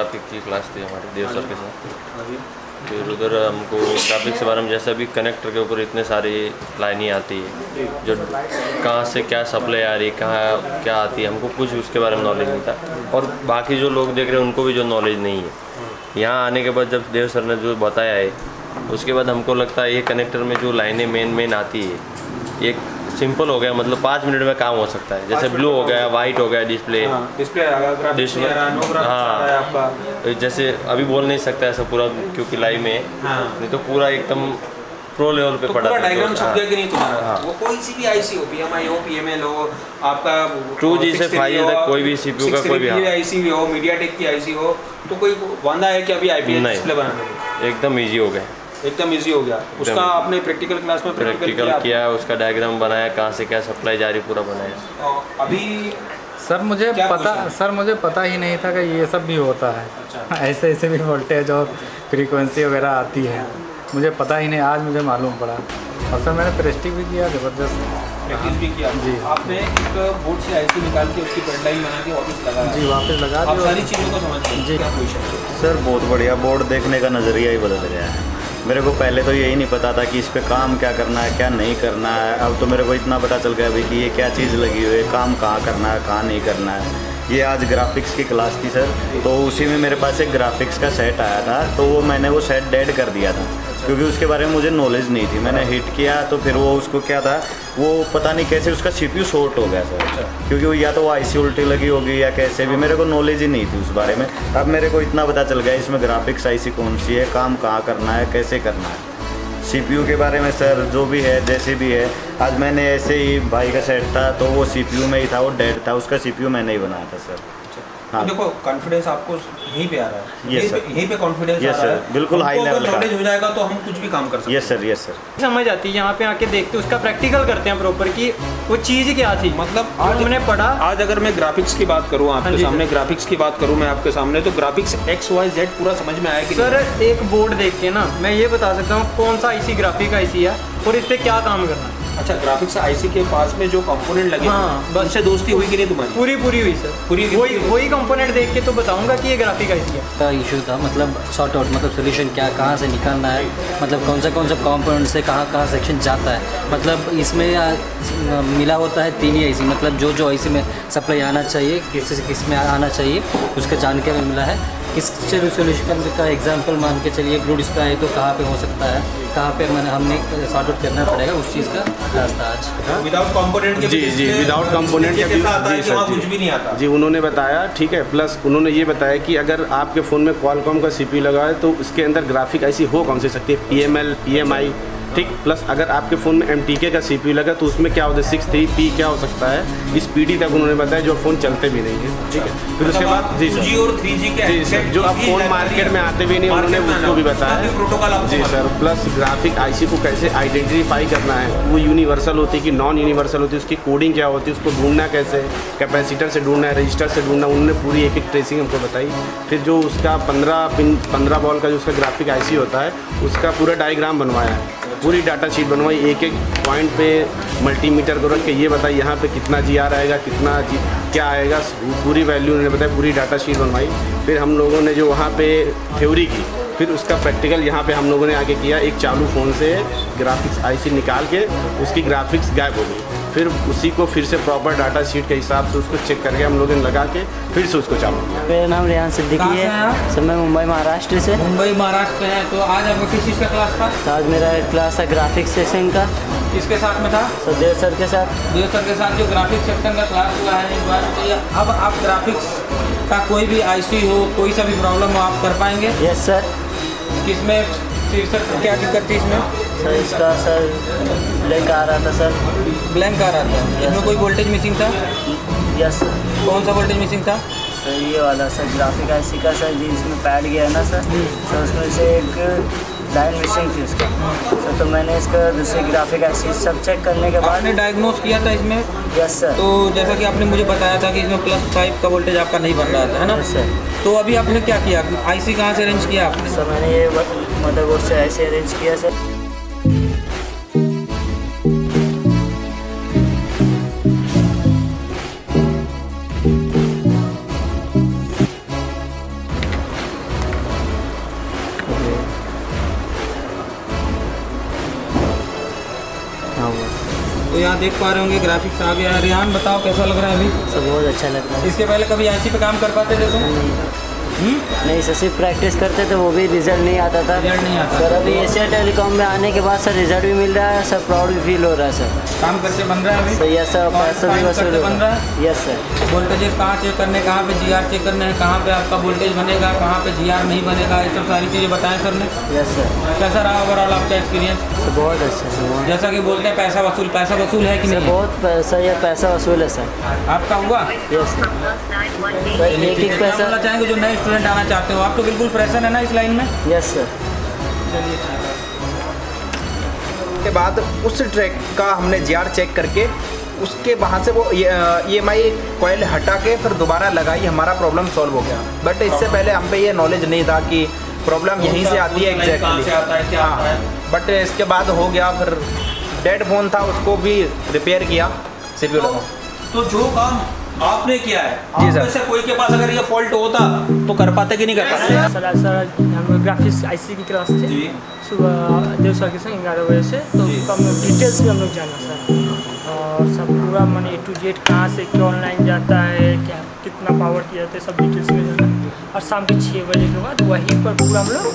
Graphic की class थी हमारी देव सर के साथ। फिर उधर हमको ग्राफिक्स के बारे में, जैसे अभी कनेक्टर के ऊपर इतने सारी लाइनें आती है, जो कहाँ से क्या सप्लाई आ रही है, कहाँ क्या आती है, हमको कुछ उसके बारे में नॉलेज नहीं था। और बाकी जो लोग देख रहे हैं उनको भी जो नॉलेज नहीं है। यहाँ आने के बाद जब देव सर ने जो बताया है, उसके बाद हमको लगता है ये कनेक्टर में जो लाइनें मेन आती है, एक सिंपल हो गया, मतलब 5 मिनट में काम हो सकता है। जैसे ब्लू हो गया, वाइट हो गया, डिस्प्ले हाँ, जैसे अभी बोल नहीं सकता ऐसा पूरा, क्योंकि लाइव में नहीं तो पूरा एकदम प्रो लेवल पे पड़ा। डायग्राम छप गया कि नहीं तुम्हारा? वो कोई सी भी आईसी हो, PMI हो, PML हो, आपका 2G से 5G तक कोई भी CPU का कोई भी आईसी भी हो, मीडियाटेक की आईसी हो, तो कोई वांदा है कि अभी IPS डिस्प्ले बनाने में? एकदम ईजी हो गया, एकदम इजी हो गया। उसका आपने प्रैक्टिकल क्लास में प्रैक्टिकल किया, उसका डायग्राम बनाया, कहाँ से क्या सप्लाई जा रही पूरा बनाया। अभी सर मुझे पता ही नहीं था कि ये सब भी होता है। अच्छा। ऐसे भी वोल्टेज और फ्रीक्वेंसी वगैरह आती है, मुझे पता ही नहीं, आज मुझे मालूम पड़ा। और सर मैंने प्रैक्टिस भी किया, ज़बरदस्त प्रैक्टिस भी किया जी। आपने एक बोर्ड से आईसी निकाल के उसकी पेडलाइन बना के वापस लगा जी, वापस लगा आप सारी चीज़ों को समझ गए जी। क्या पोजीशन सर? बहुत बढ़िया, बोर्ड देखने का नज़रिया ही बदल गया है। मेरे को पहले तो यही नहीं पता था कि इस पे काम क्या करना है, क्या नहीं करना है। अब तो मेरे को इतना पता चल गया अभी कि ये क्या चीज़ लगी हुई है, काम कहाँ करना है, कहाँ नहीं करना है। ये आज ग्राफिक्स की क्लास थी सर, तो उसी में मेरे पास एक ग्राफिक्स का सेट आया था, तो वो मैंने वो सेट डेड कर दिया था, क्योंकि उसके बारे में मुझे नॉलेज नहीं थी। मैंने हिट किया तो फिर वो उसको क्या था, वो पता नहीं कैसे उसका CPU शॉर्ट हो गया सर, क्योंकि वो या तो वो आईसी उल्टी लगी होगी या कैसे भी, मेरे को नॉलेज ही नहीं थी उस बारे में। अब मेरे को इतना पता चल गया इसमें ग्राफिक्स आईसी कौन सी है, काम कहाँ करना है, कैसे करना है। CPU के बारे में सर जो भी है, जैसे भी है, आज मैंने ऐसे ही भाई का सेट था तो वो CPU में ही था, वो डेड था, उसका CPU मैंने ही बनाया था सर। हाँ। देखो कॉन्फिडेंस आपको यहीं पे आ रहा है, यहीं पे कॉन्फिडेंस आ रहा है, बिल्कुल हाई लेवल का नॉलेज हो जाएगा तो हम कुछ भी काम कर सकते हैं। यस सर समझ आती है, यहाँ पे आके देखते उसका प्रैक्टिकल करते हैं प्रॉपर कि वो चीज़ क्या थी, मतलब आज हमने पढ़ा। आज अगर मैं ग्राफिक्स की बात करूँ आपके सामने, ग्राफिक्स की बात करूँ मैं आपके सामने, तो ग्राफिक्स XYZ पूरा समझ में आया कि सर एक बोर्ड देख के ना मैं ये बता सकता हूँ कौन सा आईसी ग्राफिक आईसी है और इस पर क्या काम करना है। अच्छा, ग्राफिक्स आईसी के पास में जो कंपोनेंट लगे, हाँ, बस उससे दोस्ती हुई कि नहीं तुम्हारी? पूरी हुई सर, पूरी वही कंपोनेंट देख के तो बताऊंगा कि ये ग्राफिक आईसी है। का इशू था, मतलब सॉर्ट आउट, मतलब सोल्यूशन क्या, कहाँ से निकालना है, मतलब कौन सा कंपोनेंट से कहाँ सेक्शन जाता है। मतलब इसमें मिला होता है 3 ही आईसी, मतलब जो आईसी में सप्लाई आना चाहिए, किस में आना चाहिए, उसका जानकारी मिला है। किस सोल्यूशन का एग्जांपल मान के चलिए, ब्लू डिस्प्ले है तो कहाँ पे हो सकता है, कहाँ पे हमने सॉर्ट आउट करना पड़ेगा, उस चीज़ का रास्ता आज। विदाउट कंपोनेंट के जी विदाउट कंपोनेंट के जी सर, कुछ भी नहीं आता जी, उन्होंने बताया, ठीक है। प्लस उन्होंने ये बताया कि अगर आपके फ़ोन में क्वालकॉम का CPU लगा है तो उसके अंदर ग्राफिक ऐसी हो कौन सी सकती है, PML, PMI, ठीक। प्लस अगर आपके फ़ोन में MTK का CPU लगा तो उसमें क्या होता है, 63P क्या हो सकता है, इस PD तक उन्होंने बताया, जो फ़ोन चलते भी नहीं है, ठीक है। फिर उसके बाद जी सर, 2G और 3G के जी सर, जो अब फ़ोन मार्केट में आते भी नहीं, उन्होंने उसको भी बताया जी सर। प्लस ग्राफिक आईसी को कैसे आइडेंटिफाई करना है, वो यूनिवर्सल होती है कि नॉन यूनिवर्सल होती है, उसकी कोडिंग क्या होती है, उसको ढूंढना कैसे, कैपेसिटर से ढूंढना है, रजिस्टर से ढूंढना, उन्होंने पूरी एक ट्रेसिंग हमको बताई। फिर जो उसका 15 वॉल्ट का जो उसका ग्राफिक आईसी होता है, उसका पूरा डायग्राम बनवाया है, पूरी डाटा शीट बनवाई, एक पॉइंट पे मल्टीमीटर को रख के ये बताई यहाँ पे कितना GR आएगा, कितना क्या आएगा, पूरी वैल्यू उन्होंने बताया, पूरी डाटा शीट बनवाई। फिर हम लोगों ने जो वहाँ पे थ्योरी की, फिर उसका प्रैक्टिकल यहाँ पे हम लोगों ने आगे किया। एक चालू फ़ोन से ग्राफिक्स आईसी निकाल के उसकी ग्राफिक्स गायब हो गई, फिर उसी को फिर से प्रॉपर डाटा शीट के हिसाब से उसको चेक करके हम लोगों ने लगा के फिर से उसको चालू किया। मेरा नाम रेहान सिद्दीकी है सर, मैं मुंबई महाराष्ट्र से। मुंबई महाराष्ट्र है। तो आज आपका किस चीज़ का क्लास था? आज मेरा क्लास था ग्राफिक्स सेक्शन का। किसके साथ में था? सर देव सर के साथ। देव सर के साथ जो ग्राफिक्स सेक्शन का क्लास हुआ है, एक बार बताइए, अब आप ग्राफिक्स का कोई भी आईसी हो, कोई सा भी प्रॉब्लम हो, आप कर पाएंगे? Yes sir. किसमें शीर्षक क्या दिक्कत थी इसमें? सर इसका सर ब्लैंक आ रहा था सर। ब्लैंक आ रहा था, इसमें कोई वोल्टेज मिसिंग था? Yes sir. कौन सा वोल्टेज मिसिंग था? सर ये वाला सर ग्राफिक आईसी का सर जी, इसमें पैड गया है ना सर, तो उसमें से एक लाइन मिसिंग थी उसका सर, तो मैंने इसका दूसरी ग्राफिक आईसी सब चेक करने के बाद आपने डायग्नोस किया था इसमें? Yes sir. तो जैसा कि आपने मुझे बताया था कि इसमें +5 का वोल्टेज आपका नहीं बन रहा था, है ना सर? तो अभी आपने क्या किया, आईसी कहाँ से अरेंज किया आपने? सर मैंने ये मदरबोर्ड से ऐसे अरेंज किया सर। तो यहाँ देख पा रहे होंगे ग्राफिक्स आ गया है। रिहान बताओ कैसा लग रहा है अभी? सब बहुत अच्छा लग रहा है। इसके पहले कभी आईसी पे काम कर पाते थे तुम? नहीं सर, सिर्फ प्रैक्टिस करते तो वो भी रिजल्ट नहीं आता था। रिजल्ट नहीं आता सर अभी एशिया टेलीकॉम में आने के बाद सर रिजल्ट भी मिल रहा है सर, प्राउड भी फील हो रहा है सर। काम करके बन रहा है अभी? सर यस सर, पैसा भी वसूल बन रहा है। Yes sir. वोल्टेजेस कहाँ चेक करने, कहाँ पे जीआर चेक करने हैं, कहाँ पे आपका वोल्टेज बनेगा, कहाँ पे जीआर नहीं बनेगा, ये सब सारी चीज़ें बताएं सर ने। Yes sir. कैसा रहा ओवरऑल आपका एक्सपीरियंस? सर बहुत अच्छा सर। जैसा कि बोलते हैं पैसा वसूल है कि सर नहीं? बहुत पैसा, यह पैसा वसूल है सर। आपका हुआ? Yes sir. एक एक पैसा बोलना चाहेंगे जो नए स्टूडेंट आना चाहते हो, आप तो बिल्कुल फ्रेशर है ना इस लाइन में? Yes sir. चलिए के बाद उस ट्रैक का हमने जीआर चेक करके उसके वहाँ से वो EMI कॉइल हटा के फिर दोबारा लगाई, हमारा प्रॉब्लम सॉल्व हो गया। बट इससे पहले हम पे ये नॉलेज नहीं था कि प्रॉब्लम यहीं से आती है एग्जैक्टली। हाँ, बट इसके बाद हो गया। फिर डेड फोन था, उसको भी रिपेयर किया CPU। तो जो काम आपने किया है, जी आप सर। में से कोई के पास अगर ये फॉल्ट होता तो कर पाते कि नहीं कर पाते? सर हम ग्राफिक्स आईसी की क्लास थे जी। सुबह देव सर के संग 11 बजे से, तो उसका हम डिटेल्स भी हम लोग जाना सर, और सब पूरा मैंने A to Z कहाँ से क्या ऑनलाइन जाता है, क्या कितना पावर किया जाता है, सब डिटेल्स में जाना। और शाम के 6 बजे के बाद वहीं पर पूरा हम लोग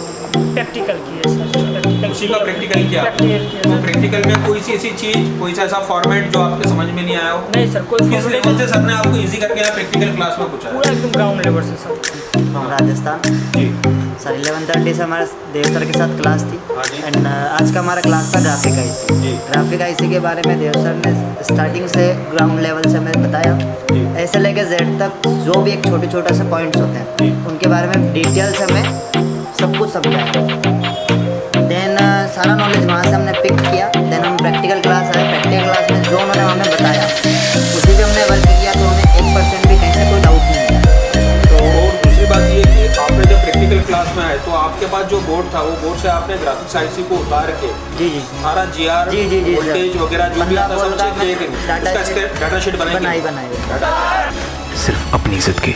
प्रैक्टिकल किए सर। प्रैक्टिकल उसी का प्रैक्टिकल किया। प्रैक्टिकल तो प्रैक्टिकल में कोई सी ऐसी चीज, कोई सा ऐसा फॉर्मेट जो आपके समझ में नहीं आया हो? नहीं सर, कोई किस लेवल से सर ने आपको इजी करके यहाँ प्रैक्टिकल क्लास में पूछा? पूरा एकदम ग्राउंड लेवल से सर। हम राजस्थान जी। सर 11:30 से हमारा देव सर के साथ क्लास थी। हाँ जी। एंड आज का हमारा क्लास था ग्राफिक आईसी। जी। ग्राफिक आईसी के बारे में देव सर ने स्टार्टिंग से ग्राउंड लेवल से हमें बताया, ऐसे लेके जेड तक जो भी एक छोटा से पॉइंट्स होते हैं उनके बारे में डिटेल से हमें सब कुछ समझाया। देन सारा नॉलेज वहाँ से हमने पिक किया। देन हम प्रैक्टिकल क्लास आए। प्रैक्टिकल क्लास में जो उन्होंने हमें बताया उसी पे हमने वर्क किया, तो हमें 1% भी कहीं से कोई डाउट नहीं आया। तो और दूसरी बात ये कि आपने जब प्रैक्टिकल क्लास में आए तो आपके पास जो बोर्ड था, वो बोर्ड से आपने ग्राफिक्स आईसी को उतार के जी जी सारा जीआर जी वोल्टेज वगैरह जो भी आता है सब चेक किए कि उसका डाटा शीट बनाई सिर्फ अपनी जिद की।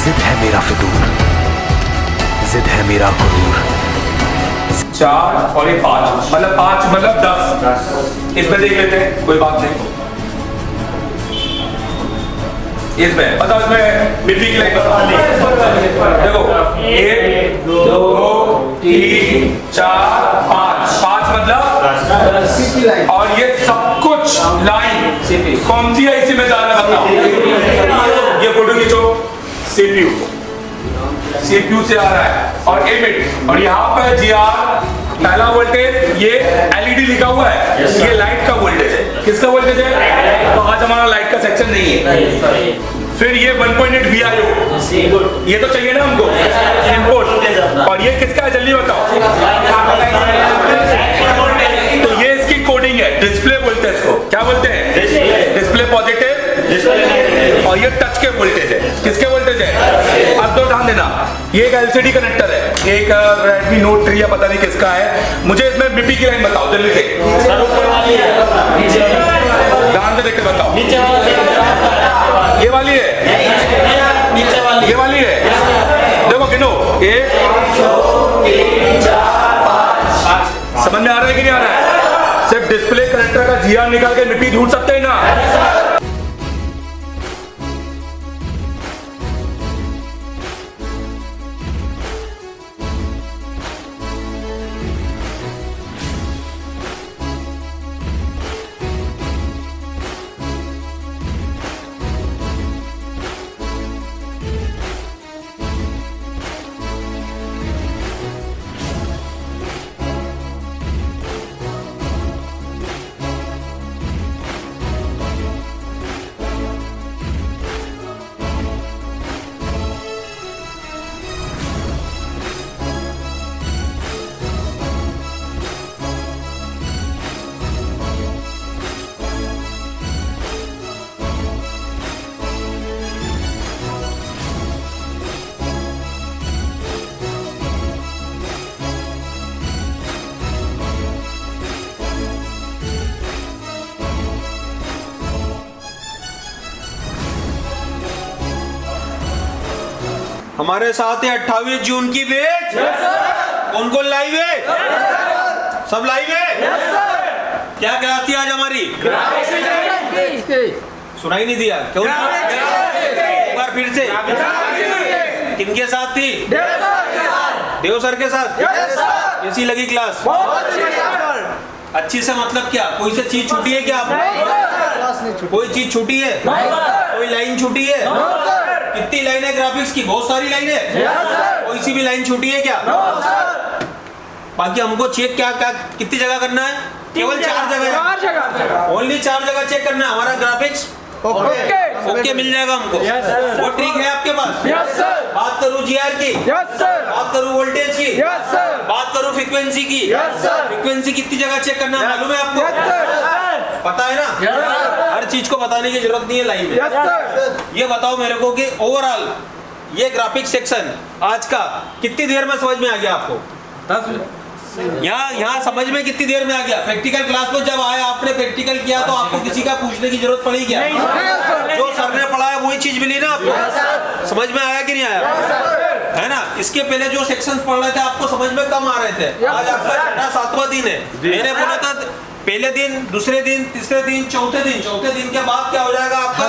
जिद है मेरा फितूर, जिद है मेरा गुरूर। 4 और ये 5 मतलब 5 मतलब 10। इसमें देख लेते हैं, कोई बात नहीं। इसमें बताओ, इसमें मिट्टी की लाइन बताओ। देखो 1 2 3 4 5 मतलब और ये सब कुछ लाइन कौन सी है इसी में डालना बताओ। ये फोटो खींचो, CPU से आ रहा है और एमिट, और यहाँ पर जीआर पहला वोल्टेज, ये LED लिखा हुआ है, ये लाइट का वोल्टेज है। किसका वोल्टेज है? तो आज हमारा लाइट का सेक्शन नहीं है। फिर ये 1.8 VIO, ये तो चाहिए ना हमको इनपुट। और ये किसका है जल्दी बताओ। तो ये इसकी कोडिंग है, डिस्प्ले बोलते हैं इसको। क्या बोलते हैं? Display positive. और ये टच के वोल्टेज है। किसके वोल्टेज है? अब तो ध्यान देना, ये एक LCD कनेक्टर है, एक Redmi Note 3 या पता नहीं किसका है। मुझे इसमें मिट्टी की लाइन बताओ जल्दी से। ध्यान से देख के बताओ। ये वाली है, ये वाली है। देखो गिनो, 1 2 3 4 5। समझ में आ रहा है कि नहीं आ रहा है? सिर्फ डिस्प्ले कनेक्टर का जीआर निकाल के मिट्टी ढूंढ सकते हैं ना। हमारे साथ है 28 जून की बैच। कौन कौन लाइव है? सब लाइव है? क्या क्लास थी आज हमारी? सुनाई नहीं दिया क्यों? एक बार फिर से। किनके साथ थी? देव सर के साथ। कैसी लगी क्लास? अच्छी से मतलब क्या? कोई से चीज छूटी है क्या आपने? कोई चीज छूटी है? कोई लाइन छूटी है? कितनी लाइन है ग्राफिक्स की? बहुत सारी लाइन है। कोई सी भी लाइन छूटी है क्या? बाकी हमको चेक क्या कितनी जगह करना है? केवल 4 जगह। ओनली 4 जगह चेक करना है हमारा ग्राफिक्स। ओके मिल जाएगा हमको। वो ट्रिक है आपके पास? बात करूं जीआर की, बात करूं वोल्टेज की, बात करूं फ्रीक्वेंसी की। फ्रीक्वेंसी कितनी जगह चेक करना है मालूम है आपको? पता है ना? हर चीज को बताने की जरूरत नहीं है लाइव में। ये बताओ मेरे को कि ओवरऑल ये ग्राफिक्स सेक्शन आज का कितनी देर में समझ में आ गया आपको? 10 मिनट। यहाँ समझ में कितनी देर में आ गया? प्रैक्टिकल क्लास में जब आया आपने प्रैक्टिकल किया तो आपको किसी का पूछने की जरूरत पड़ी क्या? जो सर ने पढ़ाया वही चीज मिली ना आपको? समझ में आया कि नहीं आया? है ना? इसके पहले जो सेक्शंस पढ़ रहे थे आपको समझ में कम आ रहे थे। आज आपका 6वां 7वां दिन है। मैंने बोला था पहले दिन, दूसरे दिन, तीसरे दिन, चौथे दिन के बाद क्या हो जाएगा आपका?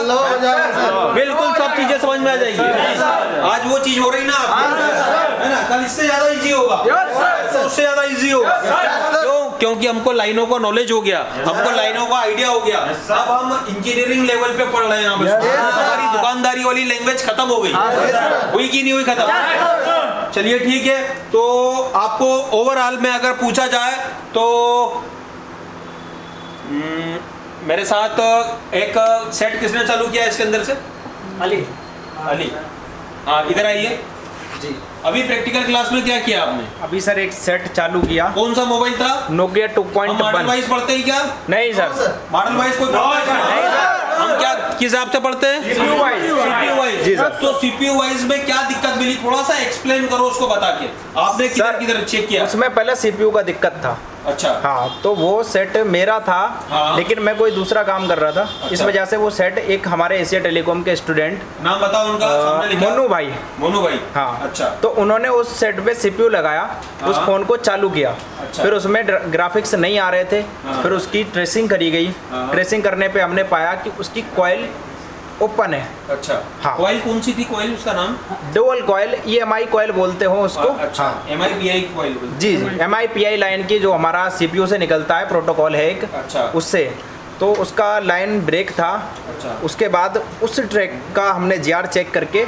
बिल्कुल सब चीजें समझ में आ जाएगी। आज वो चीज हो रही ना आपको, है ना? कल इससे ज्यादा इजी होगा, उससे ज्यादा इजी होगा। क्यों? क्योंकि हमको लाइनों का नॉलेज हो गया, हमको लाइनों का आइडिया हो गया। अब हम इंजीनियरिंग लेवल पे पढ़ रहे हैं। हमारी दुकानदारी वाली लैंग्वेज खत्म हो गई। हुई कि नहीं हुई खत्म? चलिए ठीक है। तो आपको ओवरऑल में अगर पूछा जाए तो मेरे साथ एक सेट किसने चालू किया इसके अंदर से? अली। हाँ इधर आइए जी। अभी प्रैक्टिकल क्लास में क्या किया आपने? अभी सर एक सेट चालू किया। कौन सा मोबाइल था? नोकिया 2.1। मॉडल वाइज पढ़ते हैं क्या? नहीं सर, मॉडल वाइज कोई हम क्या किस हिसाब से पढ़ते हैं? CPU वाइज जी सर। तो CPU वाइज में क्या दिक्कत मिली? थोड़ा सा एक्सप्लेन करो उसको बता के। आपने किधर चेक किया? उसमें पहले CPU का दिक्कत था। अच्छा। हाँ तो वो सेट मेरा था। हाँ। लेकिन मैं कोई दूसरा काम कर रहा था। अच्छा। इस वजह से वो सेट एक हमारे एशिया टेलीकॉम के स्टूडेंट, नाम बताओ उनका, सामने लिखा। मोनू भाई। हाँ अच्छा। तो उन्होंने उस सेट पे CPU लगाया। हाँ। उस फोन को चालू किया। अच्छा। फिर उसमें ग्राफिक्स नहीं आ रहे थे। हाँ। फिर उसकी ट्रेसिंग करी गई। हाँ। ट्रेसिंग करने पे हमने पाया कि उसकी कॉइल ओपन है। अच्छा। हाँ। कॉइल कौन सी थी? कॉइल उसका नाम? डुअल कॉइल, EMI कॉइल बोलते हो उसको। अच्छा। हाँ। MIPI coil. जी MIPI लाइन की जो हमारा CPU से निकलता है प्रोटोकॉल है एक। अच्छा। उससे तो उसका लाइन ब्रेक था। अच्छा। उसके बाद उस ट्रैक का हमने GR चेक करके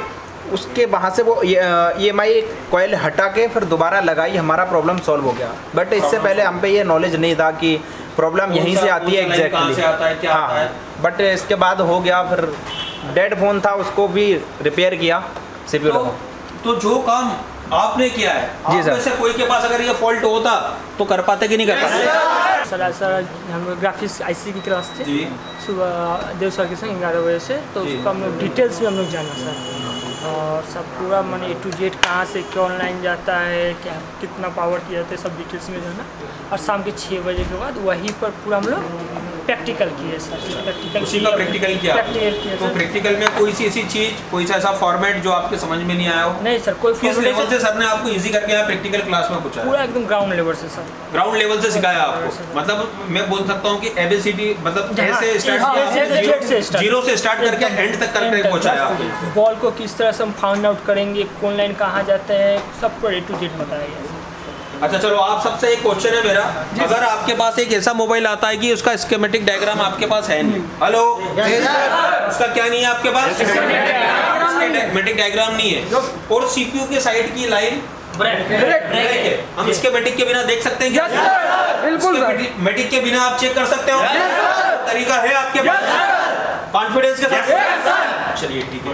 उसके वहाँ से वो EMI कॉइल हटा के फिर दोबारा लगाई, हमारा प्रॉब्लम सॉल्व हो गया। बट इससे पहले हम पे ये नॉलेज नहीं था कि प्रॉब्लम यहीं से आती है एग्जैक्टली। हाँ बट इसके बाद हो गया। फिर डेड फोन था उसको भी रिपेयर किया CPU लगा। तो जो काम आपने किया है, आप में से कोई के पास अगर ये फॉल्ट होता तो कर पाते कि नहीं कर पाते? सर हम ग्राफिक्स IC की क्लास थे सुबह देव सर के संग 11 बजे से। तो उसका हम लोग डिटेल्स में हम लोग जाना सर। और सब पूरा मैंने A to Z कहाँ से क्या ऑनलाइन जाता है, क्या कितना पावर किया जाता है, सब डिटेल्स में जाना। और शाम के 6 बजे के बाद वहीं पर पूरा हम लोग प्रैक्टिकल किए सर। प्रैक्टिकल उसी का प्रैक्टिकल किया। तो प्रैक्टिकल में कोई सी ऐसी चीज, कोई सा ऐसा फॉर्मेट जो आपके समझ में नहीं आया हो? नहीं सर, कोई किस लेवल से सर ने आपको इजी करके यहाँ प्रैक्टिकल क्लास में पूछा? पूरा एकदम ग्राउंड लेवल से सर। ग्राउंड लेवल से सिखाया आपको? मतलब मैं बोल सकता हूँ कि ABCD मतलब ऐसे स्टार्ट, जीरो से स्टार्ट करके एंड तक करके पहुँचाया आपको। बॉल को किस तरह से हम फाउंड आउट करेंगे, कौन लाइन कहाँ जाते हैं, सब पर A to Z बताया गया। अच्छा चलो, आप सबसे एक क्वेश्चन है मेरा, अगर आपके पास एक ऐसा मोबाइल आता है कि उसका स्कीमेटिक डायग्राम आपके पास है नहीं, हेलो, उसका क्या नहीं है आपके पास? स्कीमेटिक डायग्राम नहीं है, और CPU के साइड की लाइन ब्रेक है, हम स्कीमेटिक के बिना देख सकते हैं क्या? बिल्कुल। स्कीमेटिक के बिना आप चेक कर सकते हो? तरीका है आपके पास कॉन्फिडेंस के साथ? चलिए ठीक है।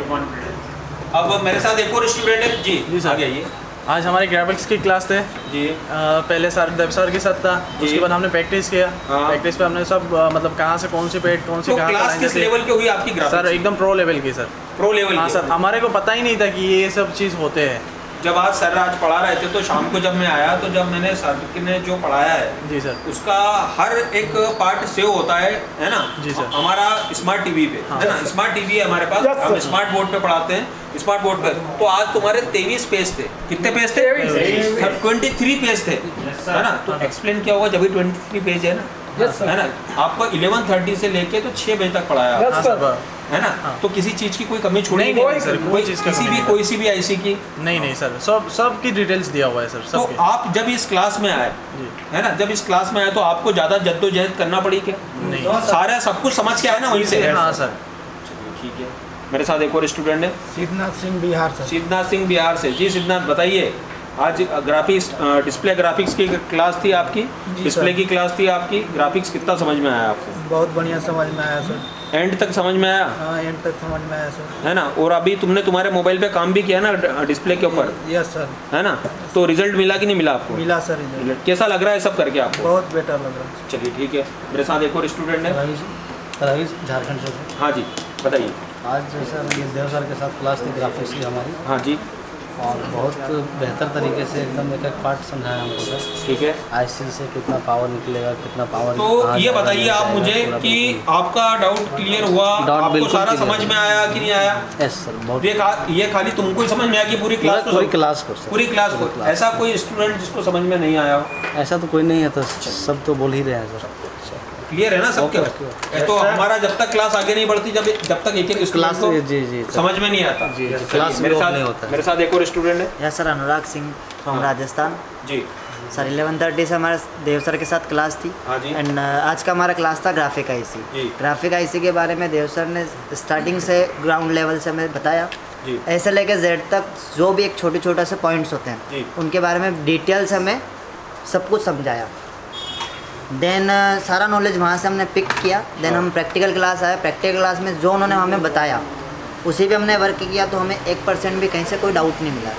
अब मेरे साथ एक और स्टूडेंट है जी सर, आगे आइए। आज हमारी ग्राफिक्स की क्लास थे जी। पहले सर देव सर के साथ था, उसके बाद हमने प्रैक्टिस किया। प्रैक्टिस पे हमने सब मतलब कहाँ से कौन सी पेट कौन सी तो क्लास किस लेवल पे हुई आपकी ग्राफिक्स? सर एकदम प्रो लेवल की सर। प्रो लेवल हाँ सर, हमारे को पता ही नहीं था कि ये सब चीज़ होते हैं। जब आज सर आज पढ़ा रहे थे तो शाम को जब मैं आया तो जब मैंने सर ने जो पढ़ाया है जी सर, उसका हर एक पार्ट सेव होता है ना जी सर, हमारा स्मार्ट टीवी पे है ना, स्मार्ट टीवी है हमारे पास, हम स्मार्ट बोर्ड पे पढ़ाते हैं, स्मार्ट बोर्ड पे। तो आज तुम्हारे 23 पेज थे, कितने पेज थे? 23 पेज थे, है ना। तो एक्सप्लेन किया होगा जब भी 23 पेज है ना, है ना। आपको 11:30 से लेके तो 6 बजे तक पढ़ाया है ना। तो किसी चीज की कोई कमी छोड़ी नहीं सर, कोई चीज़ का किसी भी कोई सी भी आईसी की नहीं सर, सब की डिटेल्स दिया हुआ है सर। तो आप जब इस क्लास में आए है ना, जब इस क्लास में आए तो आपको ज़्यादा जद्दोजहद करना पड़ी क्या? नहीं, सारा सब कुछ समझ के आए ना वहीं से? हाँ सर। ठीक है, मेरे साथ एक और स्टूडेंट है, सिद्धनाथ सिंह बिहार से। सिद्धनाथ सिंह बिहार से। जी सिद्धनाथ बताइए, आज ग्राफिक्स डिस्प्ले ग्राफिक्स की क्लास थी आपकी, डिस्प्ले की क्लास थी आपकी, ग्राफिक्स कितना समझ में आया आपको? बहुत बढ़िया समझ में आया सर। एंड तक समझ में आया? हाँ, एंड तक समझ में आया सर। है ना। और अभी तुमने तुम्हारे मोबाइल पे काम भी किया ना डिस्प्ले के ऊपर? Yes sir. है ना। तो रिजल्ट मिला कि नहीं मिला आपको? मिला सर रिजल्ट। कैसा लग रहा है सब करके आपको? बहुत बेटर लग रहा है। चलिए ठीक है, मेरे साथ एक और स्टूडेंट है, रवीश झारखंड से। हाँ जी बताइए। आज सर ये देव सर के साथ क्लास थी ग्राफिक्स की हमारी। हाँ जी। और बहुत बेहतर तरीके से एकदम एक पार्ट समझाया हमको सर। ठीक है। आईसी से कितना पावर निकलेगा, कितना पावर। तो ये बताइए आप मुझे कि आपका डाउट क्लियर हुआ? आपको सारा समझ में आया कि नहीं आया? यस सर, बहुत। ये खाली तुमको ही समझ में आया कि पूरी क्लास को? पूरी क्लास को सर, पूरी क्लास को। ऐसा कोई स्टूडेंट जिसको समझ में नहीं आया? ऐसा तो कोई नहीं है, तो सब तो बोल ही रहे हैं सर। क्लियर है ना सबके? तो हमारा जब तक क्लास आगे नहीं बढ़ती, जब तक एक एक क्लास को जी समझ में नहीं आता जी, क्लास मेरे साथ नहीं होता। मेरे साथ एक और स्टूडेंट है। Yes sir, Anurag Singh from Rajasthan. जी सर 11:30 से हमारे देव सर के साथ क्लास थी। हाँ जी। एंड आज का हमारा क्लास था ग्राफिक आईसी। ग्राफिक आईसी के बारे में देव सर ने स्टार्टिंग से ग्राउंड लेवल से हमें बताया, ऐसे लेके जेड तक जो भी एक छोटे से पॉइंट्स होते हैं उनके बारे में डिटेल्स हमें सब कुछ समझाया। देन सारा नॉलेज वहाँ से हमने पिक किया। देन हम प्रैक्टिकल क्लास आए, प्रैक्टिकल क्लास में जो उन्होंने हमें बताया उसी पे हमने वर्क किया, तो हमें 1% भी कहीं से कोई डाउट नहीं मिला।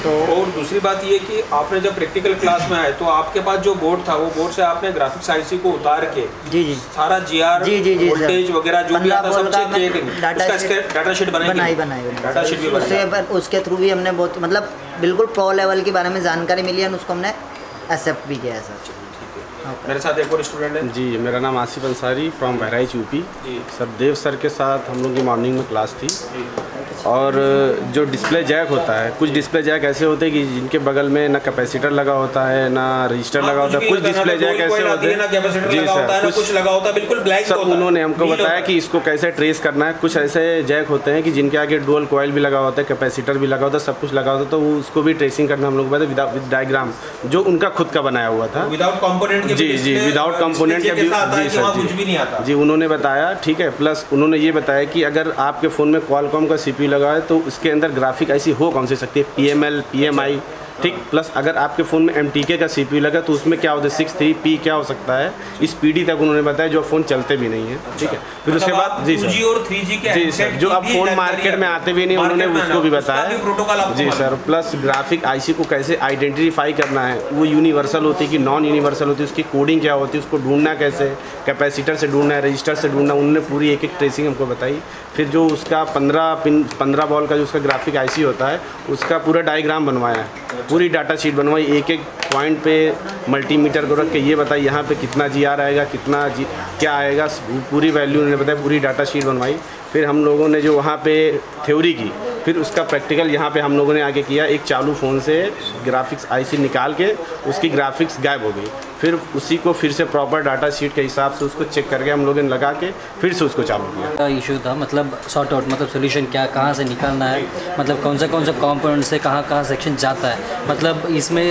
तो और दूसरी बात ये कि आपने जब प्रैक्टिकल क्लास में आए तो आपके पास जो बोर्ड था वो बोर्ड से आपने ग्राफिक्स आईसी को उतार के जी सारा जीआर वोल्टेज वगैरह जो भी आता सब चेक किए थे, डाटा शीट बनाई डाटा शीट भी बनाई। उसके थ्रू भी हमने बहुत मतलब बिल्कुल प्रो लेवल के बारे में जानकारी मिली है, उसको हमने एक्सेप्ट भी किया है सर। मेरे साथ एक और स्टूडेंट है। जी मेरा नाम Asif Ansari from Bahraich UP. Sir Dev sir के साथ हम लोग की मॉर्निंग में क्लास थी। और जो डिस्प्ले जैक होता है, कुछ डिस्प्ले जैक ऐसे होते हैं कि जिनके बगल में ना कैपेसिटर लगा होता है ना रजिस्टर लगा होता है। कुछ डिस्प्ले जैक ऐसे होते हैं जी सर, कुछ लगा होता है बिल्कुल ब्लैक। सब उन्होंने हमको बताया कि इसको कैसे ट्रेस करना है। कुछ ऐसे जैक होते हैं कि जिनके आगे डुअल कॉइल भी लगा होता है, कैपेसिटर भी लगा होता है, सब कुछ लगा होता है, तो वो उसको भी ट्रेसिंग करना हम लोग को पता है विद डायग्राम जो उनका खुद का बनाया हुआ था, विदाउट कंपोनेंट। जी विदाउट कंपोनेंट के भी जी सर कुछ भी नहीं आता जी, उन्होंने बताया। ठीक है, प्लस उन्होंने ये बताया कि अगर आपके फ़ोन में क्वालकॉम का CPU लगा है तो उसके अंदर ग्राफिक ऐसी हो कौन सी सकती है, PML PMI। ठीक, प्लस अगर आपके फ़ोन में MTK का CPU लगा तो उसमें क्या होता है 63P क्या हो सकता है, इस PD तक उन्होंने बताया जो फ़ोन चलते भी नहीं है। ठीक है, फिर उसके बाद जी सर 2G और 3G के जी सर जो अब फ़ोन मार्केट में आते भी नहीं उन्होंने उसको भी बताया जी सर। प्लस ग्राफिक IC को कैसे आइडेंटिफाई करना है, वो यूनिवर्सल होती है कि नॉन यूनिवर्सल होती है, उसकी कोडिंग क्या होती है, उसको ढूंढना कैसे, कैपेसिटर से ढूंढना है, रजिस्टर से ढूंढना, उन्होंने पूरी एक ट्रेसिंग हमको बताई। फिर जो उसका 15 बॉल का जो उसका ग्राफिक IC होता है उसका पूरा डायग्राम बनवाया है, पूरी डाटा शीट बनवाई, एक एक पॉइंट पे मल्टीमीटर को रख के ये बताइए यहाँ पे कितना GR आएगा, कितना क्या आएगा, पूरी वैल्यू उन्होंने बताया, पूरी डाटा शीट बनवाई। फिर हम लोगों ने जो वहाँ पे थ्योरी की, फिर उसका प्रैक्टिकल यहाँ पे हम लोगों ने आगे किया। एक चालू फ़ोन से ग्राफिक्स IC निकाल के उसकी ग्राफिक्स गायब हो गई, फिर उसी को फिर से प्रॉपर डाटा शीट के हिसाब से उसको चेक करके हम लोगों ने लगा के फिर से उसको चालू किया। इशू था मतलब सॉर्ट आउट, मतलब सोल्यूशन क्या कहाँ से निकालना है, मतलब कौन सा कंपोनेंट से कहाँ सेक्शन जाता है। मतलब इसमें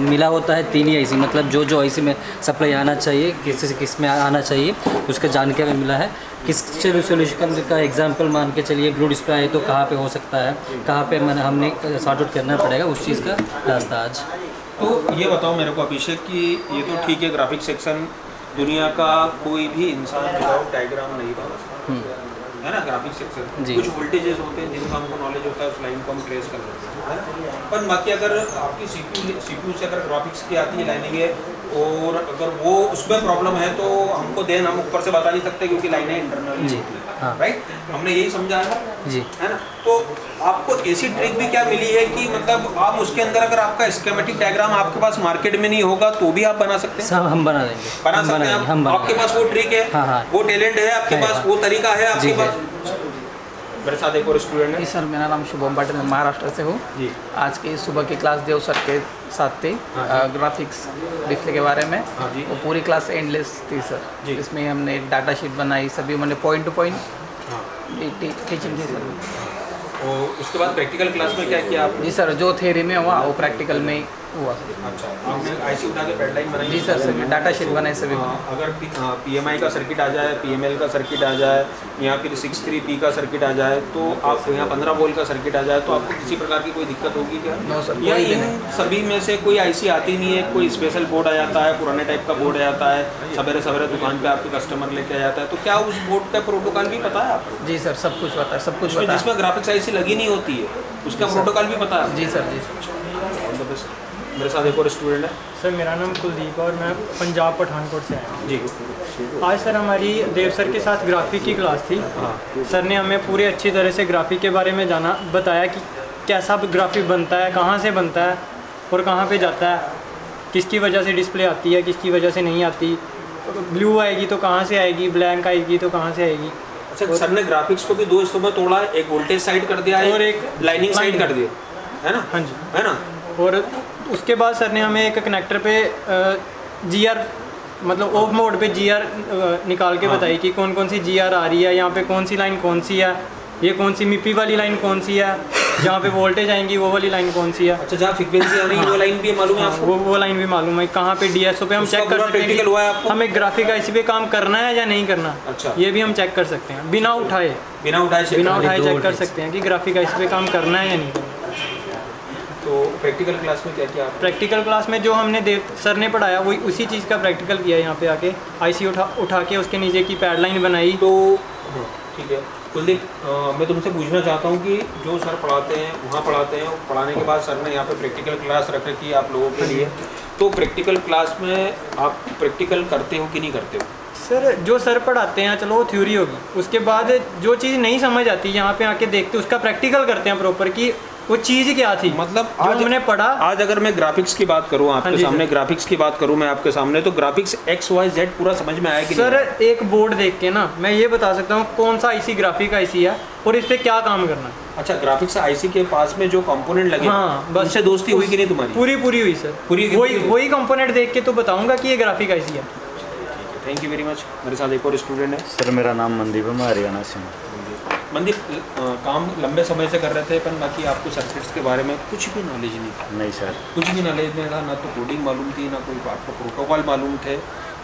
मिला होता है 3 ही IC, मतलब जो IC में सप्लाई आना चाहिए, किस में आना चाहिए उसका जानकारी मिला है। किस सोल्यूशन का एग्जांपल मान के चलिए, ब्लू डिस्प्ले है तो कहाँ पे हो सकता है, कहाँ पे हमने सॉर्ट आउट करना पड़ेगा, उस चीज़ का रास्ता आज। तो ये बताओ मेरे को अभिषेक कि ये तो ठीक है ग्राफिक सेक्शन दुनिया का कोई भी इंसान विदाउट डायग्राम नहीं बना सकता है ना। ग्राफिक सेक्शन कुछ वोल्टेजेस होते हैं जिनका हमको नॉलेज होता है, उस लाइन को हम ट्रेस कर लेते हैं, पर बाकी अगर आपकी CPU से अगर ग्राफिक्स की आती है लाइनिंग है और अगर वो उसमें प्रॉब्लम है तो हमको देन हम ऊपर से बता नहीं सकते क्योंकि लाइनें इंटरनल जी राइट, हमने यही समझा है जी, है ना। तो आपको ऐसी ट्रिक भी क्या मिली है कि मतलब आप उसके अंदर अगर आपका स्कीमेटिक डायग्राम आपके पास मार्केट में नहीं होगा तो भी आप बना सकते हैं? सब हम बना देंगे, बना सकते हैं आप, आपके पास वो ट्रिक है, वो टैलेंट है आपके पास, वो तरीका है आपके पास। मेरे साथ एक और स्टूडेंट है जी सर, मेरा नाम शुभम पाटिल, मैं महाराष्ट्र से हूँ जी। आज की सुबह की क्लास देव सर के साथ थी ग्राफिक्स डिस्प्ले के बारे में जी। वो पूरी क्लास एंडलेस थी सर जी। इसमें हमने डाटा शीट बनाई, सभी मैंने पॉइंट टू पॉइंट टीचिंग थी सर। और उसके बाद प्रैक्टिकल क्लास में क्या किया आप? जी सर, जो थ्योरी में हुआ वो प्रैक्टिकल में ही हुआ। अच्छा, आपने आईसी उठा के पैडलाइन बनाई? जी सर, सभी डाटा शीट बनाए सभी। अगर पीएमआई का सर्किट आ जाए, पीएमएल का सर्किट आ जाए या फिर 63P का सर्किट आ जाए तो आप यहाँ 15 वोल्ट का सर्किट आ जाए तो आपको किसी प्रकार की कोई दिक्कत होगी क्या? नो सर, या इन सभी में से कोई आईसी आती नहीं है, कोई स्पेशल बोर्ड आ जाता है, पुराने टाइप का बोर्ड आ जाता है, सवेरे सवेरे दुकान पे आपके कस्टमर लेके आ जाता है, तो क्या उस बोर्ड का प्रोटोकॉल भी पता है आपको? जी सर, सब कुछ पता है, सब कुछ पता है। जिसमें ग्राफिक्स आईसी लगी नहीं होती है उसका प्रोटोकॉल भी पता है? जी सर जी। All the best. मेरे साथ एक और स्टूडेंट है सर, मेरा नाम कुलदीप और मैं पंजाब पठानकोट से आया जी। आज सर हमारी देव सर के साथ ग्राफिक की क्लास थी। सर ने हमें पूरी अच्छी तरह से ग्राफिक के बारे में बताया कि कैसा ग्राफिक बनता है, कहाँ से बनता है और कहाँ पे जाता है, किसकी वजह से डिस्प्ले आती है, किसकी वजह से नहीं आती, ब्लू आएगी तो कहाँ से आएगी, ब्लैंक आएगी तो कहाँ से आएगी। अच्छा, सर ने ग्राफिक्स को भी दो हिस्सों में तोड़ा है, एक वोल्टेज साइड कर दिया है और एक लाइनिंग साइड कर दिया है ना? हाँ जी, है ना। और उसके बाद सर ने हमें एक कनेक्टर पे GR मतलब ऑफ मोड पे GR निकाल के बताई कि कौन कौन सी GR आ रही है, यहाँ पे कौन सी लाइन कौन सी है, ये कौन सी मिपी वाली लाइन कौन सी है, जहाँ पे वोल्टेज आएंगी वो वाली लाइन कौन सी है। अच्छा, जहाँ फ्रीक्वेंसी आ रही है वो लाइन भी मालूम है आपको? वो लाइन भी मालूम है, कहाँ पे DSO पे हम चेक कर सकते हैं हुआ है आपको? हमें ग्राफिक आईसी पे काम करना है या नहीं करना। अच्छा, ये भी हम चेक कर सकते हैं बिना उठाए चेक कर सकते हैं कि ग्राफिक आईसी पे काम करना है या नहीं करना। तो प्रैक्टिकल क्लास में क्या किया? प्रैक्टिकल क्लास में जो हमने सर ने पढ़ाया वही उसी चीज़ का प्रैक्टिकल किया। यहाँ पे आके आईसी उठा के उसके नीचे की पैडलाइन बनाई। तो ठीक है कुलदीप, मैं तुमसे पूछना चाहता हूँ कि जो सर पढ़ाते हैं वहाँ पढ़ाते हैं, पढ़ाने के बाद सर ने यहाँ पे प्रैक्टिकल क्लास रख रखी है आप लोगों के लिए, तो प्रैक्टिकल क्लास में आप प्रैक्टिकल करते हो कि नहीं करते हो? सर जो सर पढ़ाते हैं चलो वो थ्योरी होगी, उसके बाद जो चीज़ नहीं समझ आती यहाँ पे आके देखते उसका प्रैक्टिकल करते हैं प्रॉपर कि वो चीज़ क्या थी। मतलब आज हमने पढ़ा, आज अगर मैं ग्राफिक्स की बात करूँ आपके सामने, ग्राफिक्स की बात करूँ मैं आपके सामने, तो ग्राफिक्स XYZ पूरा समझ में आया कि सर एक बोर्ड देख के ना मैं ये बता सकता हूँ कौन सा आईसी ग्राफिक आईसी है और इस पे क्या काम करना है। अच्छा, ग्राफिक्स आईसी के पास में जो कंपोनेंट लगे, हाँ, बस उनसे दोस्ती हुई कि नहीं तुम्हारी? पूरी हुई सर, पूरी वही कंपोनेंट देख के तो बताऊंगा कि ये ग्राफिक आईसी है। Thank you very much. मेरे साथ एक और स्टूडेंट है सर, मेरा नाम मनदीप है, मैं हरियाणा से हूँ। मनदीप, काम लंबे समय से कर रहे थे पर बाकी आपको सर्किट्स के बारे में कुछ भी नॉलेज नहीं था? नहीं सर, कुछ भी नॉलेज नहीं था, ना तो कोडिंग मालूम थी, ना कोई आपको प्रोटोकॉल मालूम थे।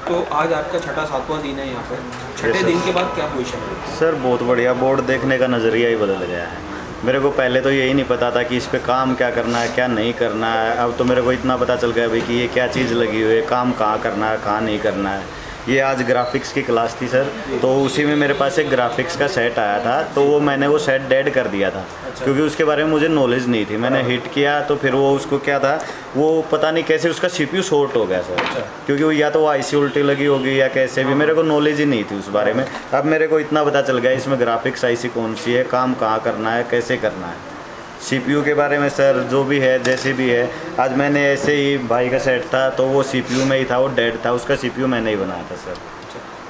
तो आज आपका 6वां-7वां दिन है यहाँ पर, 6ठे दिन के बाद क्या पोजीशन है? सर बहुत बढ़िया, बोर्ड देखने का नज़रिया ही बदल गया है। मेरे को पहले तो यही नहीं पता था कि इस पे काम क्या करना है, क्या नहीं करना है। अब तो मेरे को इतना पता चल गया भाई कि ये क्या चीज़ लगी हुई है, काम कहाँ करना है, कहाँ नहीं करना है। ये आज ग्राफिक्स की क्लास थी सर, तो उसी में मेरे पास एक ग्राफिक्स का सेट आया था, तो वो सेट डेड कर दिया था। अच्छा। क्योंकि उसके बारे में मुझे नॉलेज नहीं थी। मैंने हिट किया तो फिर वो उसको क्या था, वो पता नहीं कैसे उसका CPU शॉर्ट हो गया सर। अच्छा। क्योंकि वो या तो वो आईसी उल्टी लगी होगी या कैसे भी, मेरे को नॉलेज ही नहीं थी उस बारे में। अब मेरे को इतना पता चल गया इसमें ग्राफिक्स आईसी कौन सी है, काम कहाँ करना है, कैसे करना है। CPU के बारे में सर जो भी है जैसे भी है, आज मैंने ऐसे ही भाई का सेट था तो वो CPU में ही था, वो डेड था, उसका CPU मैंने ही बनाया था सर।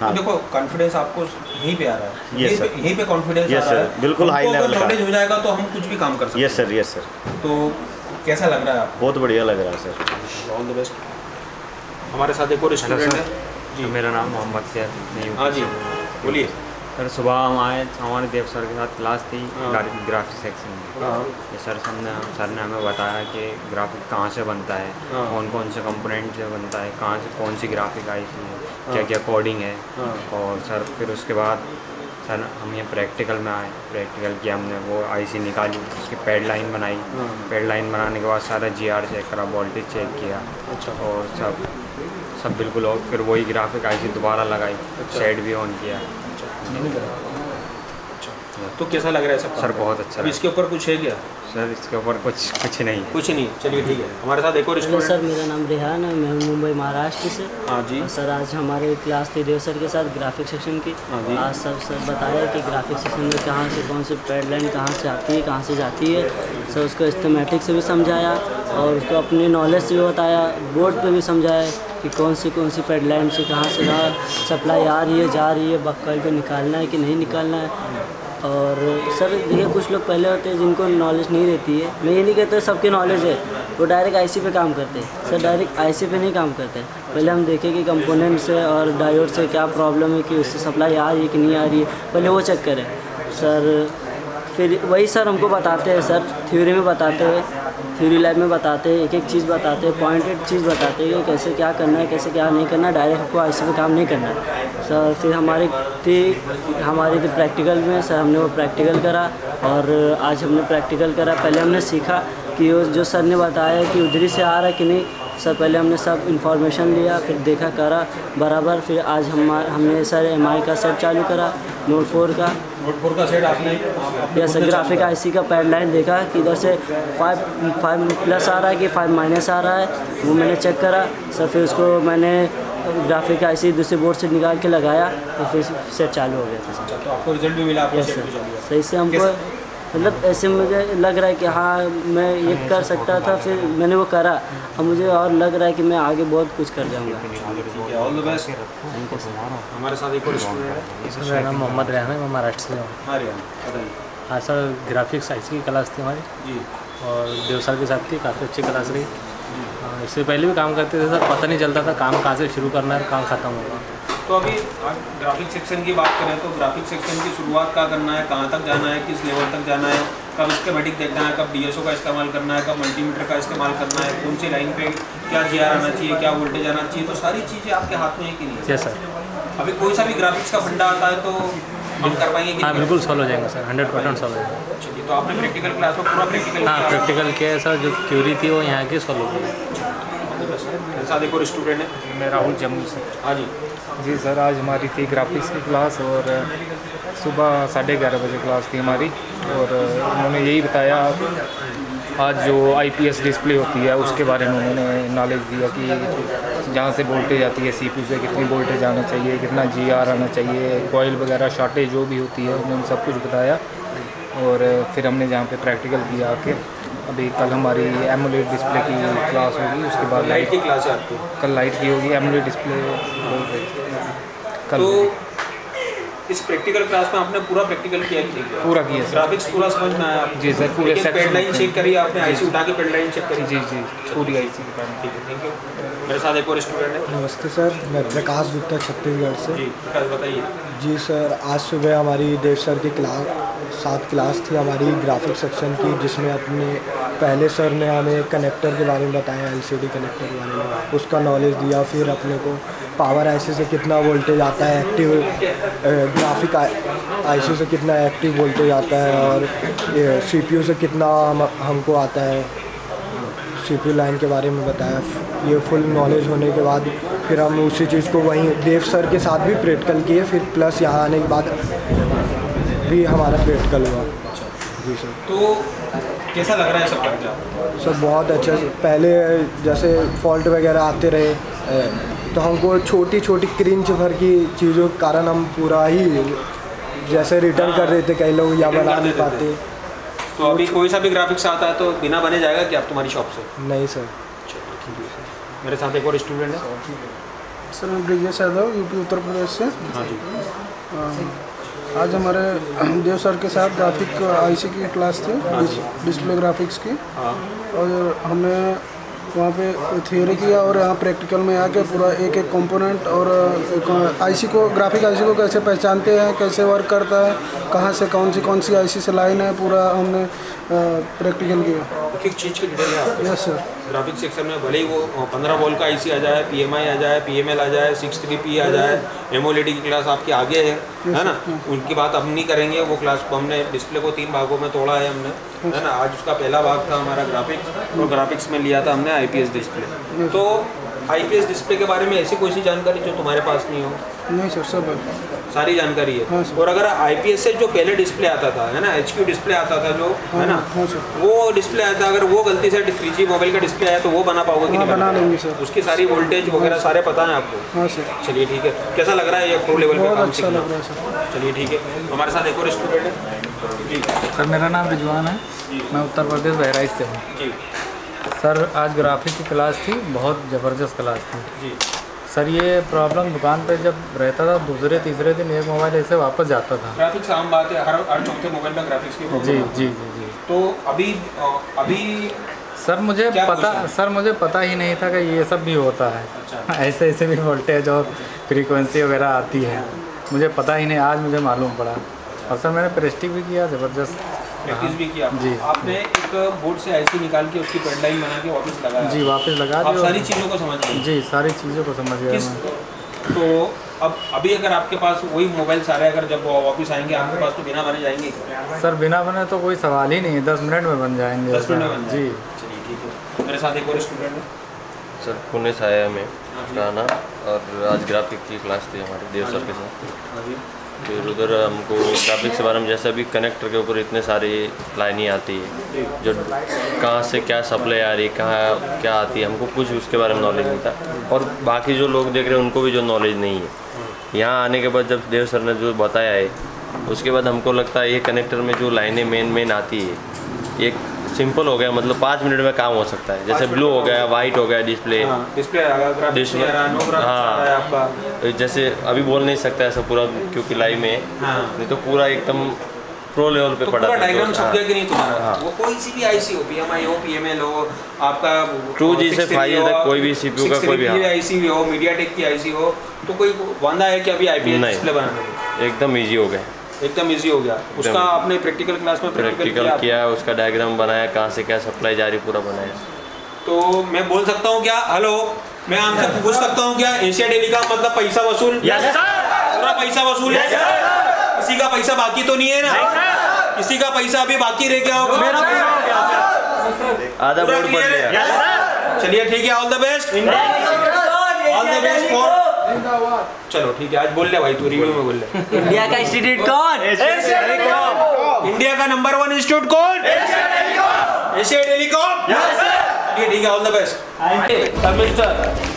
हाँ, देखो कॉन्फिडेंस आपको यहीं पे आ रहा है। यस सर, यहीं पे कॉन्फिडेंस आ रहा है, बिल्कुल हाई लेवल का। नॉलेज हो जाएगा तो हम कुछ भी काम कर सकते हैं। Yes sir, yes sir. तो कैसा लग रहा है आपको? बहुत बढ़िया लग रहा है सर। All the best. हमारे साथ एक और स्टूडेंट है जी। मेरा नाम मोहम्मद सैफ। हाँ जी, बोलिए सर। सुबह हम आए, हमारे देव सर के साथ क्लास थी ग्राफिक सेक्शन में। सर ने हमें बताया कि ग्राफिक कहाँ से बनता है, कौन कौन से कंपोनेंट से बनता है, कहाँ से कौन सी ग्राफिक आईसी है, क्या क्या कोडिंग है। और सर फिर उसके बाद सर हम ये प्रैक्टिकल में आए, प्रैक्टिकल किया हमने, वो आईसी निकाली, उसकी पैड लाइन बनाई। पैड लाइन बनाने के बाद सारा GR चेक करा, वोल्टेज चेक किया। अच्छा। और सब बिल्कुल, और फिर वही ग्राफिक आईसी दोबारा लगाई, सेट भी ऑन किया। तो कैसा लग रहा है सब? सर बहुत अच्छा। इसके ऊपर कुछ है क्या? सर इसके ऊपर कुछ नहीं। कुछ नहीं, चलिए ठीक है। हमारे साथ एक और हेलो सर, मेरा नाम रेहान है, मैं मुंबई महाराष्ट्र से। हाँ जी। सर आज हमारे क्लास थी देव सर के साथ ग्राफिक सेक्शन की। आज सर बताया कि ग्राफिक सेक्शन में कहाँ से कौन सी पैड लाइन कहाँ से आती है, कहाँ से जाती है। सर उसको सिस्टमैटिक से भी समझाया और उसको अपनी नॉलेज से भी बताया, बोर्ड पे भी समझाया कि कौन सी पैड लाइन से कहाँ सप्लाई आ रही है, जा रही है, बक्कल को निकालना है कि नहीं निकालना है। और सर देखिए कुछ लोग पहले होते हैं जिनको नॉलेज नहीं रहती है, मैं ये नहीं कहता सबकी नॉलेज है, वो डायरेक्ट आईसी पे काम करते हैं। सर डायरेक्ट आईसी पे नहीं काम करते, पहले हम देखें कि कंपोनेंट से और डायोड से क्या प्रॉब्लम है, कि उससे सप्लाई आ रही है कि नहीं आ रही है, पहले वो चेक करें सर। फिर वही सर हमको बताते हैं सर, थ्योरी में बताते हैं, थ्योरी लैब में बताते हैं, एक एक चीज़ बताते हैं, पॉइंटेड चीज़ बताते हैं कि कैसे क्या करना है, कैसे क्या नहीं करना, डायरेक्ट हमको आईसी पे काम नहीं करना है सर। फिर हमारी थी प्रैक्टिकल में सर, हमने वो प्रैक्टिकल करा और आज हमने प्रैक्टिकल करा। पहले हमने सीखा कि वो जो सर ने बताया कि उधरी से आ रहा है कि नहीं सर, पहले हमने सब इन्फॉर्मेशन लिया, फिर देखा करा बराबर। फिर आज हमने सर MI का सेट चालू करा, नोट 4 का सेट आपने यस सर। ग्राफिक आईसी का पैड लाइन देखा कि इधर से 5 प्लस आ रहा है कि 5 माइनस आ रहा है, वो मैंने चेक करा सर। फिर उसको मैंने ग्राफिक आईसी दूसरे बोर्ड से निकाल के लगाया तो फिर सेट चालू हो गया था सर। तो आपको रिजल्ट भी मिला? यस सर, सही से हमको मतलब ऐसे मुझे लग रहा है कि हाँ मैं ये कर सकता था, फिर मैंने वो करा, अब मुझे और लग रहा है कि मैं आगे बहुत कुछ कर जाऊँगा। All the best. हमारे साथ एक और स्टूडेंट है। सर मेरा नाम मोहम्मद रेहान है, मैं महाराष्ट्र से हूँ। हाँ सर, ग्राफिक्स आईसी की क्लास थी हमारी जी, और देव सर के साथ थी, काफ़ी अच्छी क्लास रही। इससे पहले भी काम करते थे सर, पता नहीं चलता था काम कहाँ से शुरू करना है, कहाँ ख़त्म होगा। तो अभी ग्राफिक सेक्शन की बात करें तो ग्राफिक सेक्शन की शुरुआत कहाँ करना है, कहाँ तक जाना है, किस लेवल तक जाना है, कब स्कीमेटिक देखना है, कब DSO का इस्तेमाल करना है, कब मल्टीमीटर का इस्तेमाल करना है, कौन सी लाइन पे क्या GR आना चाहिए, क्या वोल्टेज आना चाहिए, तो सारी चीज़ें आपके हाथ में है कि नहीं? Yes sir. अभी कोई सा भी ग्राफिक्स का फंडा आता है तो हम कर पाएंगे कि? हाँ बिल्कुल सॉल्व हो जाएगा सर, 100% सॉल्व हो जाएगा। चलिए, तो आपने प्रैक्टिकल क्लास में पूरा प्रैक्टिकल? हाँ प्रैक्टिकल किया है सर, जो थ्योरी थी वो यहाँ की सॉल्व हो गई। मेरे साथ एक और स्टूडेंट है। मैं राहुल जम्मू से। हाँ जी। जी सर, आज हमारी थी ग्राफिक्स की क्लास और सुबह 11:30 बजे क्लास थी हमारी, और उन्होंने यही बताया आज जो IPS डिस्प्ले होती है उसके बारे में उन्होंने नॉलेज दिया कि जहाँ से वोल्टेज आती है CPU से कितनी वोल्टेज आना चाहिए, कितना GR आना चाहिए, कॉइल वगैरह शॉर्टेज जो भी होती है उन्होंने सब कुछ बताया। और फिर हमने जहाँ पे प्रैक्टिकल किया आके, अभी कल हमारी एमोलेड डिस्प्ले की क्लास होगी, उसके बाद लाइट की क्लास है आपकी? कल लाइट की होगी, एमोलेड डिस्प्ले कल। तो इस प्रैक्टिकल क्लास में आपने पूरा प्रैक्टिकल किया कि नहीं? पूरा किया सर। ग्राफिक्स पूरा समझ में आया? जी सर, पूरे पैड लाइन चेक करी आपने, आईसी उठा के पैड लाइन चेक करी? जी जी, पूरी आईसी की पैड। ठीक है, थैंक यू। मेरे साथ एक और स्टूडेंट है। नमस्ते सर, मैं प्रकाश गुप्ता छत्तीसगढ़ से। जी प्रकाश बताइए। जी सर, आज सुबह हमारी देव सर की साथ क्लास थी हमारी ग्राफिक सेक्शन की, जिसमें अपने पहले सर ने हमें कनेक्टर के बारे में बताया, LCD कनेक्टर के बारे में उसका नॉलेज दिया। फिर अपने को पावर आईसी से कितना वोल्टेज आता है, एक्टिव ग्राफिक आईसी से कितना एक्टिव वोल्टेज आता है, और CPU से कितना हमको आता है, CPU लाइन के बारे में बताया। ये फुल नॉलेज होने के बाद फिर हम उसी चीज़ को वहीं देव सर के साथ भी प्रैक्टिकल किए, फिर प्लस यहाँ आने के बाद भी हमारा प्रैक्टिकल हुआ। जी सर। तो कैसा लग रहा है सब करके? सर बहुत अच्छा। पहले जैसे फॉल्ट वगैरह आते रहे तो हमको छोटी छोटी क्रिंच भर की चीज़ों के कारण हम पूरा ही जैसे रिटर्न कर देते कई लोग, या बना नहीं पाते। तो अभी कोई सा भी ग्राफिक्स आता है तो बिना बने जाएगा क्या आप तुम्हारी शॉप से? नहीं सर। मेरे साथ एक और स्टूडेंट है। सर मैं ब्रिजेश यादव, UP उत्तर प्रदेश से। हाँ जी। आज हमारे देव सर के साथ ग्राफिक आईसी की क्लास थी, डिस्प्ले ग्राफिक्स की, और हमने वहाँ पे थियोरी किया और यहाँ प्रैक्टिकल में आके पूरा एक एक कंपोनेंट और आईसी को, ग्राफिक आईसी को कैसे पहचानते हैं, कैसे वर्क करता है, कहाँ से कौन सी आईसी से लाइन है, पूरा हमने प्रैक्टिकल किया। एक चीज़ की डिटेल है। Yes sir. ग्राफिक सेक्शन में भले ही वो 15 वोल्ट का आईसी आ जाए, PMI आ जाए, PML आ जाए, 63P आ जाए, एमोलेड की क्लास आपके आगे है ना, उनकी बात हम नहीं करेंगे। वो क्लास को हमने डिस्प्ले को 3 भागों में तोड़ा है हमने, है ना। आज उसका पहला भाग था हमारा ग्राफिक्स, और ग्राफिक्स में लिया था हमने IPS डिस्प्ले। तो आईपीएस डिस्प्ले के बारे में ऐसी कोई सी जानकारी जो तुम्हारे पास नहीं हो? नहीं सर, सब है, सारी जानकारी है। हाँ, और अगर आईपीएस से जो पहले डिस्प्ले आता था है ना, HQ डिस्प्ले आता था जो है ना, वो डिस्प्ले आता, अगर वो गलती से 3G मोबाइल का डिस्प्ले आया तो वो बना पाओगे कि नहीं? बना लेंगे सर। उसकी सारी वोल्टेज वगैरह सारे पता है आपको? हाँ सर। चलिए ठीक है, कैसा लग रहा है ये प्रो लेवल पे काम अच्छा लग रहा है सर। चलिए ठीक है, हमारे साथ एक और स्टूडेंट है जी। सर मेरा नाम रिजवान है, मैं उत्तर प्रदेश बहराइच से हूँ जी। सर आज ग्राफिक की क्लास थी, बहुत ज़बरदस्त क्लास थी जी। सर ये प्रॉब्लम दुकान पे जब रहता था, दूसरे तीसरे दिन एक मोबाइल ऐसे वापस जाता था। ग्राफिक्स आम बात है, हर चौथे मोबाइल में ग्राफिक्स की प्रॉब्लम जी है। जी जी जी। तो अभी सर मुझे पता ही नहीं था कि ये सब भी होता है। अच्छा। ऐसे भी वोल्टेज और फ्रीक्वेंसी वगैरह आती है, मुझे पता ही नहीं, आज मुझे मालूम पड़ा। और सर मैंने प्रेस्टिक भी किया, ज़बरदस्त प्रैक्टिस भी किया जी। आपने एक बोर्ड से आईसी निकाल के उसकी पेडलाइन बना के वापस लगाया? जी वापस लगा आप दिया। सारी चीज़ों को समझ गए? जी सारी चीज़ों को समझ गया मैं। तो अब अभी अगर आपके पास वही मोबाइल सारे अगर जब वापस आएंगे आपके पास तो बिना बने जाएंगे? सर बिना बने तो कोई सवाल ही नहीं है, 10 मिनट में बन जाएंगे। 10 मिनट में बन जी। चलिए ठीक है, मेरे साथ एक और स्टूडेंट है सर, पुणे से आया मैं गाना, और आज ग्राफिक की क्लास थी हमारे देव सर के साथ। फिर उधर हमको ग्राफिक्स के बारे में, जैसे अभी कनेक्टर के ऊपर इतने सारी लाइनें आती है, जो कहाँ से क्या सप्लाई आ रही है, कहाँ क्या आती है, हमको कुछ उसके बारे में नॉलेज नहीं था। और बाकी जो लोग देख रहे हैं उनको भी जो नॉलेज नहीं है। यहाँ आने के बाद जब देव सर ने जो बताया है, उसके बाद हमको लगता है ये कनेक्टर में जो लाइनें मेन आती है, एक सिंपल हो गया, मतलब 5 मिनट में काम हो सकता है। जैसे ब्लू हो गया, वाइट हो गया डिस्प्ले, हाँ, जैसे अभी बोल नहीं सकता ऐसा पूरा, क्योंकि लाइव में नहीं तो पूरा एकदम प्रो लेवल पे पड़ा। डायग्राम छप गया कि नहीं तुम्हारा? वो कोई सी भी आईसी हो, PMI हो, PML हो, आपका 2G से 5G तक कोई भी CPU का कोई भी आईसी भी हो, मीडियाटेक की आईसी हो, तो कोई वादा है कि अभी आईपीएस डिस्प्ले बनाने में? एकदम ईजी हो गया, एकदम इजी हो गया। उसका आपने प्रैक्टिकल क्लास में प्रैक्टिकल किया, उसका डायग्राम बनाया, कहाँ से क्या सप्लाई जा रही पूरा बनाया। तो मैं बोल सकता हूँ क्या, हेलो, मैं आपसे पूछ सकता हूँ क्या, एशिया टेलीकॉम मतलब पैसा वसूल? पूरा पैसा वसूल है? किसी का पैसा बाकी तो नहीं है ना? किसी का पैसा अभी बाकी रह गया होगा? आधा बोर्ड पड़ गया। चलिए ठीक है, all the best, all the best for. चलो ठीक है, आज बोल ले भाई, तू रिव्यू में बोल ले। इंडिया का इंस्टीट्यूट कौन? Asia telecom. इंडिया का नंबर 1 इंस्टीट्यूट कौन? Asia telecom. ठीक है, ऑल द बेस्ट। मिस्टर,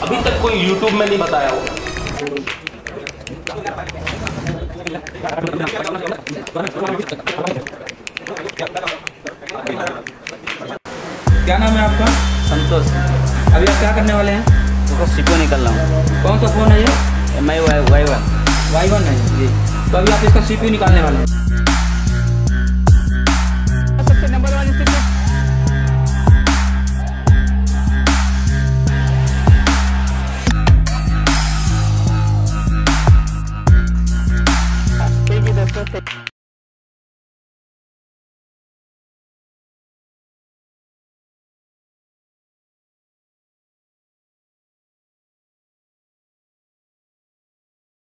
अभी तक कोई यूट्यूब में नहीं बताया हो। क्या नाम है आपका? संतोष। अभी आप क्या करने वाले हैं? तो सीपीयू निकल रहा हूँ। कौन सा फ़ोन है ये? MI Y1 Y1 है जी। तो अभी आप इसका CPU निकालने वाले हैं।